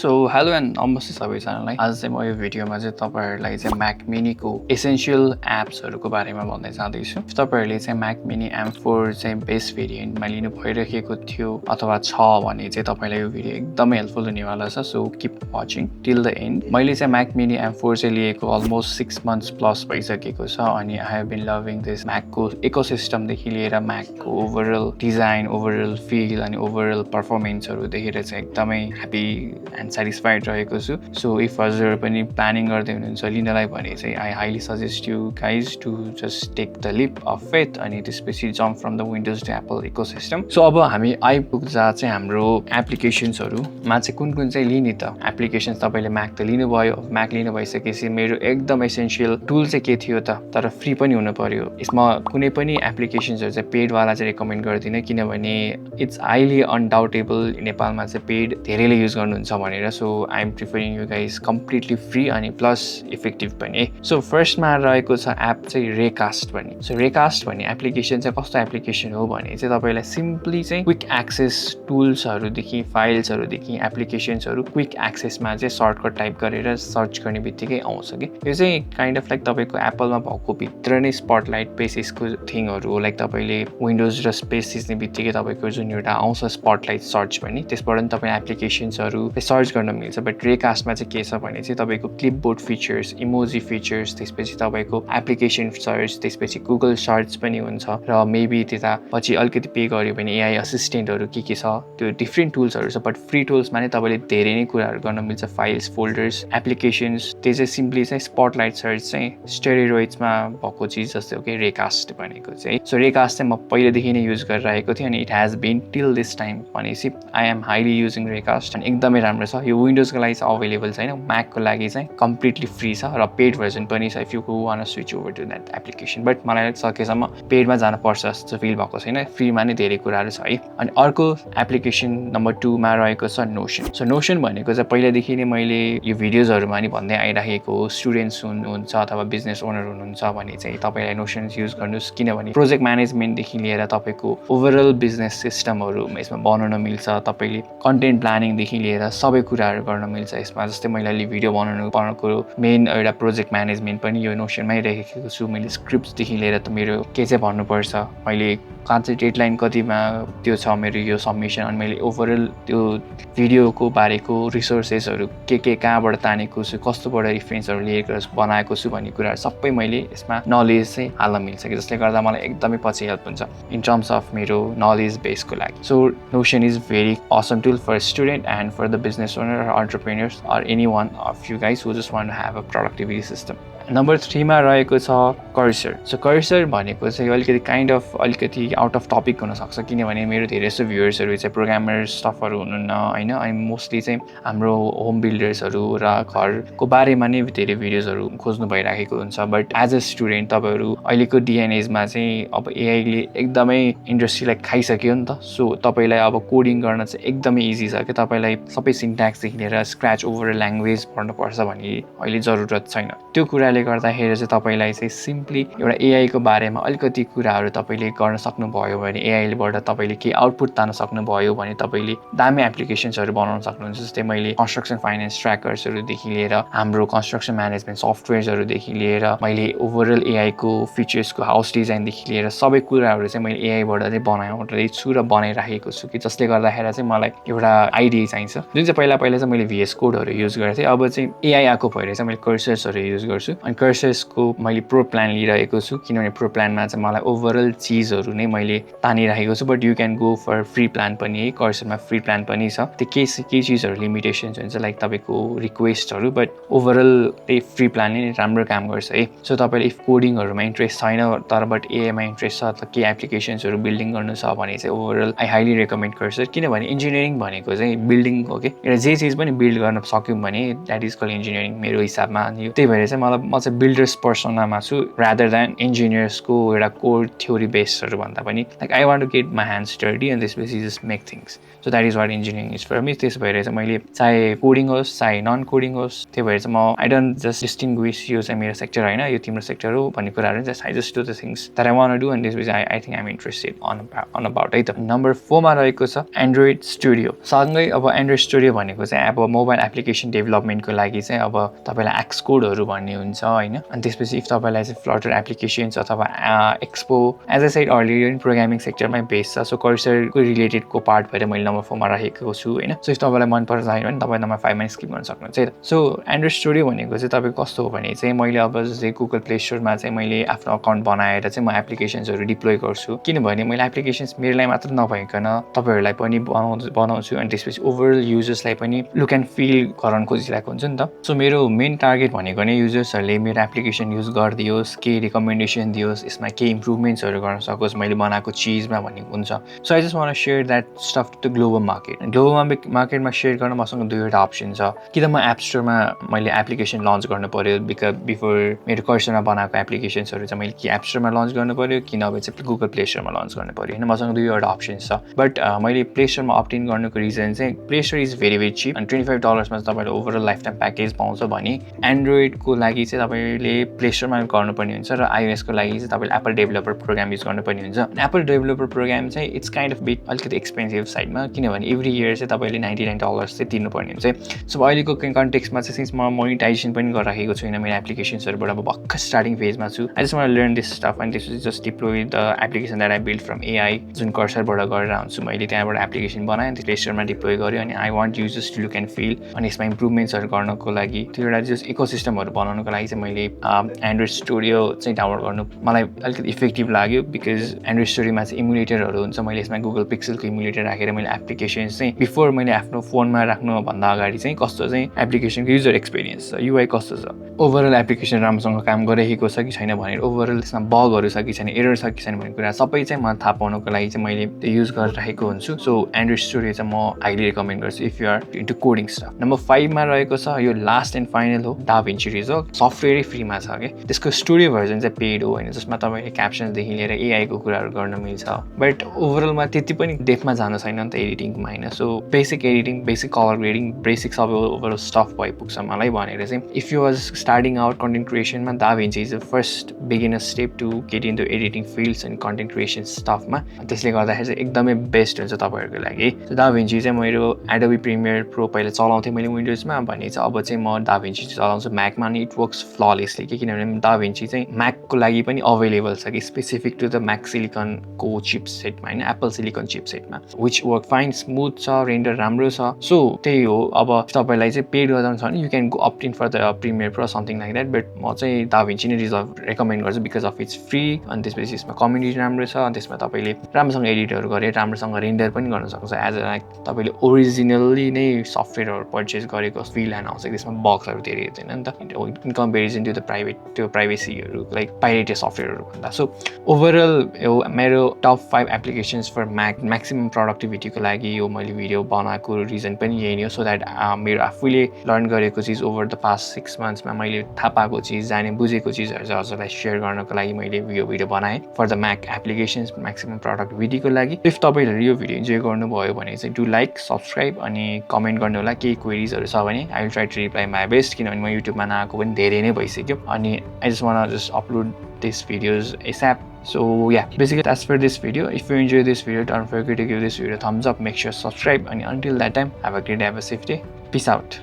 So hello and नमस्ते सबैजनालाई। आज चाहिँ म यो भिडियोमा चाहिँ तपाईहरुलाई चाहिँ म्याक मिनीको एसेन्शियल एप्सहरुको बारेमा भन्दै जाँदैछु। तपाईहरुले चाहिँ म्याक मिनी M4 चाहिँ बेस भेरिएन्टमा लिनु भइरहेको थियो अथवा छ भने चाहिँ तपाईलाई यो भिडियो एकदमै हेल्पफुल हुनेवाला छ। So keep watching till the and. मैले चाहिँ म्याक मिनी M4 चाहिँ लिएको अलमोस्ट 6 months प्लस भइसकेको छ अनि I have been loving this म्याकको इकोसिस्टम देखि लिएर म्याकको ओभरअल डिजाइन, ओभरअल फिल अनि ओभरअल पर्फर्मेन्सहरु देखेर चाहिँ एकदमै ह्यापी एन्ड satisfied रहेको छु। सो इफ हजुर पनि प्लानिङ गर्दै हुनुहुन्छ लिनलाई भने चाहिँ I highly suggest you guys to just take the leap of faith अनि त्यसपछि jump from the Windows to Apple ecosystem. So अब हामी आइपुग्दा चाहिँ हाम्रो एप्लिकेसन्सहरुमा चाहिँ कुन चाहिँ लिने त एप्लिकेसन्स। तपाईले म्याक त लिनुभयो, म्याक लिनु भइसकेपछि मेरो एकदम एसेन्शियल टुल चाहिँ के थियो त, तर फ्री पनि हुनु पर्यो। यसमा कुनै पनि एप्लिकेसन्सहरु चाहिँ पेड वाला चाहिँ रेकमेन्ड गर्दिन किनभने इट्स हाइली अनडाउटेबल नेपालमा चाहिँ पेड धेरैले युज गर्नुहुन्छ भनेर। So I am preferring you guys completely free अनि प्लस इफेक्टिभ पनि। सो फर्स्टमा रहेको छ एप चाहिँ रेकास्ट भन्ने। सो रेकास्ट भन्ने एप्लिकेसन चाहिँ कस्तो एप्लिकेसन हो भने चाहिँ तपाईलाई सिम्पली चाहिँ क्विक एक्सेस टुल्सहरुदेखि फाइल्सहरुदेखि एप्लिकेसन्सहरु क्विक एक्सेसमा चाहिँ सर्टकट टाइप गरेर सर्च गर्ने बित्तिकै आउँछ कि। यो चाहिँ काइन्ड अफ लाइक तपाईको एप्पलमा भएको भित्र नै स्पटलाइट पेसेसको थिङहरु हो। लाइक तपाईले विन्डोज र स्पेस थिच्ने बित्तिकै तपाईको जुन एउटा आउँछ स्पटलाइट सर्च भन्ने, त्यसबाट पनि तपाईले एप्लिकेसन्सहरु सर्च गर्न मिल्छ। बट रेकास्टमा चाहिँ के छ भने चाहिँ तपाईको क्लिपबोर्ड फिचर्स, इमोजी फिचर्स, त्यसपछि तपाईको एप्लिकेसन सर्च, त्यसपछि गुगल सर्च पनि हुन्छ र मेबी त्यता पछि अलिकति पे गर्यो भने एआई असिस्टेन्टहरु के छ त्यो डिफ्रेन्ट टुल्सहरु छ। बट फ्री टुल्समा नै तपाईले धेरै नै कुराहरु गर्न मिल्छ। फाइल्स, फोल्डर्स, एप्लिकेसन्स, त्यो चाहिँ सिम्पली चाहिँ स्पटलाइट सर्च चाहिँ स्टेरोइड्समा भएको चिज जस्तै हो कि रेकास्ट भनेको चाहिँ। सो रेकास्ट चाहिँ म पहिलेदेखि नै युज गरिरहेको थिएँ अनि it has been till this time भनेपछि I am highly using Raycast अनि एकदमै राम्रो छ। यो विन्डोजको लागि चाहिँ अवेलेबल छैन, म्याकको लागि चाहिँ कम्प्लिटली फ्री छ र पेड भर्जन पनि छ if you want switch over to that application. But मलाई सकेसम्म पेडमा जानुपर्छ जस्तो फिल भएको छैन, फ्रीमा नै धेरै कुराहरू छ है। अनि अर्को एप्लिकेसन नम्बर 2 मा रहेको छ नोसन। सो नोसन भनेको चाहिँ पहिलादेखि नै मैले यो भिडियोजहरुमा नि भन्दै आइराखेको हो, स्टुडेन्ट्स हुनुहुन्छ अथवा बिजनेस ओनर हुनुहुन्छ भने चाहिँ तपाईलाई नोसन युज गर्नुस् किनभने प्रोजेक्ट म्यानेजमेन्टदेखि लिएर तपाईको ओभरअल बिजनेस सिस्टमहरु यसमा बनाउन मिल्छ। तपाईले कन्टेन्ट प्लानिङदेखि लिएर सबै कुराहरु गर्न मिल्छ यसमा। जस्तै मैले अहिले भिडियो बनाउनु पर्नको मेन एउटा प्रोजेक्ट म्यानेजमेन्ट पनि यो नोसनमै राखेको छु। मैले स्क्रिप्ट्सदेखि लिएर त मेरो के चाहिँ भन्नुपर्छ, मैले कहाँ चाहिँ डेडलाइन कतिमा त्यो छ मेरो यो सबमिसन, अनि मैले ओभरअल त्यो भिडियोको बारेको रिसोर्सेसहरु के कहाँबाट तानेको छु, कस्तोबाट रेफरेन्सहरु लिएर बनाएको छु भन्ने कुराहरु सबै मैले यसमा नलेज चाहिँ हाल्न मिल्छ कि जसले गर्दा मलाई एकदमै पछि हेल्प हुन्छ इन टर्म्स अफ मेरो नलेज बेसको लागि। So notion is very awesome tool for a student and for the business owner or entrepreneurs or anyone of you guys who just want to have a productivity system. Number 3 मा रहेको छ cursor. So cursor भनेको चाहिँ अलिकति out of topic हुन सक्छ किनभने मेरो धेरै जस्तो भ्युअर्सहरु चाहिँ प्रोग्रामर स्टफहरु हुनुहुन्न हैन। अनि मोस्टली चाहिँ हाम्रो होम बिल्डर्सहरु र घरको बारेमा नै धेरै भिडियोजहरु खोज्नु भइराखेको हुन्छ। बट एज अ स्टुडेन्ट तपाईहरु अहिलेको डिएनएजमा चाहिँ अब एआईले एकदमै इन्डस्ट्रीलाई खाइसक्यो नि त। सो तपाईलाई अब कोडिङ गर्न चाहिँ एकदमै इजी छ कि तपाईलाई सबै सिन्ट्याक्सदेखि लिएर स्क्रैच ओभर ल्याङ्ग्वेज पढ्नुपर्छ भन्ने अहिले जरुरत छैन। त्यो कुराले गर्दाखेरि चाहिँ तपाईलाई चाहिँ सिम्पली एउटा एआई को बारेमा अलिकति कुराहरु तपाईले गर्न सक्नुभयो भने एआई बाट तपाईले के आउटपुट तान्न सक्नुभयो भने तपाईले दामी एप्लिकेसन्सहरु बनाउन सक्नुहुन्छ। जस्तै मैले कन्स्ट्रक्सन फाइनान्स ट्र्याकर्सहरु देखि लिएर हाम्रो कन्स्ट्रक्सन म्यानेजमेन्ट सफ्टवेयर्सहरु देखि लिएर मैले ओभरअल एआई को फिचर्सको हाउस डिजाइन देखि लिएर सबै कुराहरु चाहिँ मैले एआई बाट चाहिँ बनाउँदै छु र बनाइराखेको छु कि जसले गर्दाखेरि चाहिँ मलाई एउटा आइडिया चाहिन्छ। जुन चाहिँ पहिला चाहिँ मैले VS कोडहरु युज गर्थेँ, अब चाहिँ एआई आको भएर चाहिँ मैले कर्सर्सहरु युज गर्छु। अनि कर्सर्सको मैले प्रो प्लान लिइरहेको छु किनभने प्रो प्लानमा चाहिँ मलाई ओभरअल चिजहरु नै मैले तानिराखेको छु। But you can go for free plan पनि है, कर्सरमा फ्री प्लान पनि छ। त्यो के चिजहरु लिमिटेसन्स हुन्छ लाइक तपाईको रिक्वेस्टहरु, बट ओभरअल त्यही फ्री प्लान नै राम्रो काम गर्छ है। सो तपाईले इफ कोडिङहरुमा इन्ट्रेस्ट छैन तर बट एआईमा इन्ट्रेस्ट छ त के एप्लिकेसन्सहरु बिल्डिङ गर्नु छ भने चाहिँ overall I highly recommend cursor किनभने इन्जिनियरिङ भनेको चाहिँ बिल्डिङ हो के। एउटा जे चिज पनि बिल्ड गर्न सक्यौं भने दैट इज कल्ड इन्जिनियरिङ मेरो हिसाबमा। अनि त्यही भएर चाहिँ मलाई चाहिँ बिल्डर्स पर्सोनामा छु रादर देन इन्जिनियर्सको एउटा कोर थ्योरी बेस्डहरू भन्दा पनि like I want to get my hands dirty and त्यसपछि just make things so that is what engineering is for me त्यस भएर चाहिँ मैले चाहे कोडिङ होस् चाहे नन कोडिङ होस् त्यो भएर चाहिँ म आई डोन्ट जस्ट डिस्टिङ्ग्विस यो चाहिँ मेरो सेक्टर होइन यो तिम्रो सेक्टर हो भन्ने कुराहरू just I just do the things that I want do and त्यसपछि I think I'm interested on about है त नम्बर 4 मा रहेको छ एन्ड्रोइड स्टुडियो सँगै अब एन्ड्रोइड स्टुडियो भनेको चाहिँ अब मोबाइल एप्लिकेसन डेभलपमेन्टको लागि चाहिँ अब तपाईँलाई एक्स कोडहरू भन्ने हुन्छ होइन अनि त्यसपछि इफ तपाईँलाई चाहिँ फ्लटर एप्लिकेसन्स अथवा Expo as a side earlier programming सेक्टरमै बेस छ सो कर्सरको रिलेटेडको पार्ट भएर मैले नम्बर 4 मा राखेको छु होइन सो इफ तपाईँलाई मन पर्छ भने तपाईँ नम्बर 5 मा स्किप गर्न सक्नुहुन्छ है सो एन्ड्रोइड स्टुडियो भनेको चाहिँ तपाईँको कस्तो हो भने चाहिँ मैले अब जस्तै गुगल प्ले स्टोरमा चाहिँ मैले आफ्नो अकाउन्ट बनाएर चाहिँ म एप्लिकेसन्सहरू डिप्लोय गर्छु किनभने मैले एप्लिकेसन्स मेरोलाई मात्र नभइकन तपाईँहरूलाई पनि बनाउँछु अनि त्यसपछि ओभरअल युजर्सलाई पनि लुक एन्ड फिल गराउन खोजिरहेको हुन्छ नि त सो मेरो मेन टार्गेट भनेको नै युजर्सहरूले मेरो एप्लिकेसन युज गरिदियोस् केही रिकमेन्डेसन दियोस् यसमा केही इम्प्रुभमेन्ट्सहरू गर्न सकोस् मैले बनाएको चिजमा भन्ने हुन्छ so I just want share that stuff to the global मार्केटमा सेयर गर्न मसँग दुईवटा अप्सन छ कि त म एप स्टोरमा मैले एप्लिकेसन लन्च गर्नु पर्यो बिफोर मेरो कर्सरमा बनाएको एप्लिकेसन्सहरू चाहिँ मैले कि एप स्टोरमा लन्च गर्नु पर्यो कि नभए चाहिँ गुगल प्ले स्टोरमा लन्च गर्नु पर्यो होइन मसँग दुईवटा अप्सन्स छ बट मैले प्ले स्टोरमा अप्ट इन गर्नुको रिजन चाहिँ play store is very cheap अनि $25 चाहिँ तपाईँले ओभरअल लाइफ टाइम प्याकेज पाउँछ भने एन्ड्रोइडको लागि चाहिँ तपाईँले प्ले स्टोरमा गर्नुपर्ने हुन्छ र आइओएसको लागि चाहिँ तपाईँले एप्पल डेभलपर प्रोग्राम युज गर्नुपर्ने हुन्छ एप्पल डेभलपर प्रोग्राम चाहिँ इट्स काइन्ड अफ बिट अलिकति एक्सपेन्सिभ साइडमा किनभने एभ्री इयर चाहिँ तपाईँले $99 चाहिँ तिर्नुपर्ने हुन्छ सो अहिलेको कन्टेक्स्टमा चाहिँ सिन्स म मोनिटाइजेसन पनि गरिराखेको छुइनँ मेरो एप्लिकेसन्सहरूबाट अब भर्खर स्टार्टिङ फेजमा छु I just want learn this stuff अनि त्यसपछि just deploy the application that I build from AI जुन कर्सरबाट गरेर हुन्छु मैले त्यहाँबाट एप्लिकेसन बनाएँ त्यो प्ले स्टोरमा डिप्लोय गरेँ अनि I want users to look and feel अनि यसमा इम्प्रुभमेन्ट्सहरू गर्नको लागि त्यो एउटा जस्ट इकोसिस्टमहरू बनाउनको लागि चाहिँ मैले एन्ड्रोइड स्टुडियो चाहिँ डाउनलोड गर्नु मलाई अलिकति इफेक्टिभ लाग्यो बिकज एन्ड्रोइड स्टुडियोमा चाहिँ इमुलेटरहरू हुन्छ मैले यसमा गुगल पिक्सलको इमुलेटर राखेर मैले एप्लिकेसन्स चाहिँ बिफोर मैले आफ्नो फोनमा राख्नुभन्दा अगाडि चाहिँ कस्तो चाहिँ एप्लिकेसनको युजर एक्सपिरियन्स छ युआई कस्तो छ ओभरअल एप्लिकेसन राम्रोसँग काम गरिरहेको छ कि छैन भनेर ओभरअल त्यसमा बगहरू छ कि छैन एरर छ कि छैन भन्ने कुरा सबै चाहिँ म थाहा पाउनको लागि चाहिँ मैले त्यो युज गरिरहेको हुन्छु सो एन्ड्रोइड स्टुडियो चाहिँ म हाइली रिकमेन्ड गर्छु if you are into coding stuff number 5 मा रहेको छ यो लास्ट एन्ड फाइनल हो DaVinci Resolve सफ्टवेयरै फ्रीमा छ कि त्यसको स्टुडियो भर्जन चाहिँ पेड हो होइन जसमा तपाईँले क्याप्सनदेखि लिएर एआईको कुराहरू गर्न मिल्छ बट ओभरअलमा त्यति पनि डेपमा जानु छैन नि त एडिटिङमा होइन so basic editing basic colour grading basic सबै ओभरअल स्टफ भइपुग्छ मलाई भनेर चाहिँ if you was starting out content क्रिएसनमा DaVinci is the first beginner step to get in the editing fields and content creation स्टफमा त्यसले गर्दाखेरि चाहिँ एकदमै बेस्ट हुन्छ तपाईँहरूको लागि DaVinci चाहिँ मेरो एडोबी प्रिमियर प्रो पहिला चलाउँथेँ मैले विन्डोजमा भने चाहिँ अब चाहिँ म DaVinci चलाउँछु म्याकमा अनि इट वर्क्स फ्ललेसली किनभने DaVinci चाहिँ म्याकको लागि पनि अभाइलेबल छ कि स्पेसिफिक टु द म्याक सिलिकनको चिप सेटमा होइन एप्पल सिलिकन चिप सेटमा विच वर्क फाइन स्मुथ छ रेन्डर राम्रो छ सो त्यही हो अब तपाईँलाई चाहिँ पेड गर्नु छ भने you can go opt in for the Premiere Pro something like that but म चाहिँ DaVinci नै रेकमेन्ड गर्छु बिकज अफ इट्स फ्री अनि त्यसपछि यसमा कम्युनिटी राम्रो छ अनि त्यसमा तपाईँले राम्रोसँग एडिटहरू गरेर राम्रोसँग रेन्डर पनि गर्न सक्नुहुन्छ एज अ लाइक तपाईँले ओरिजिनल्ली नै सफ्टवेयरहरू पर्चेस गरेको फिल एन्ड आउँछ त्यसमा बक्सहरू धेरै हुँदैन नि त इन कम्पेरिजन टु द प्राइभेसीहरू लाइक पाइरेटेड सफ्टवेयरहरू भन्दा सो ओभरअल मेरो टप 5 एप्लिकेसन्स फर म्याक्सिमम प्रोडक्टिभिटीको लागि यो मैले भिडियो बनाएको रिजन पनि यही नै हो सो द्याट मेरो आफूले लर्न गरेको चिज ओभर द पास्ट 6 मन्थ्समा मैले थाहा पाएको चिज जाने बुझेको चिजहरू चाहिँ हजुरलाई सेयर गर्नको लागि मैले यो भिडियो बनाएँ for the Mac applications maximum प्रोडक्टिभिटीको लागि इफ तपाईँहरूले यो भिडियो इन्जोय गर्नुभयो भने चाहिँ डु लाइक सब्सक्राइब अनि कमेन्ट गर्नु होला केही क्वेरिजहरू छ भने I will try to reply my best किनभने म युट्युबमा नआएको पनि धेरै नै भइसक्यो अनि I just want just upload this videos ASAP So yeah, basically that's for this video. If you enjoyed this video, don't forget to give this video a thumbs up, make sure to subscribe, and until that time, have a great day, have a safe day. Peace out.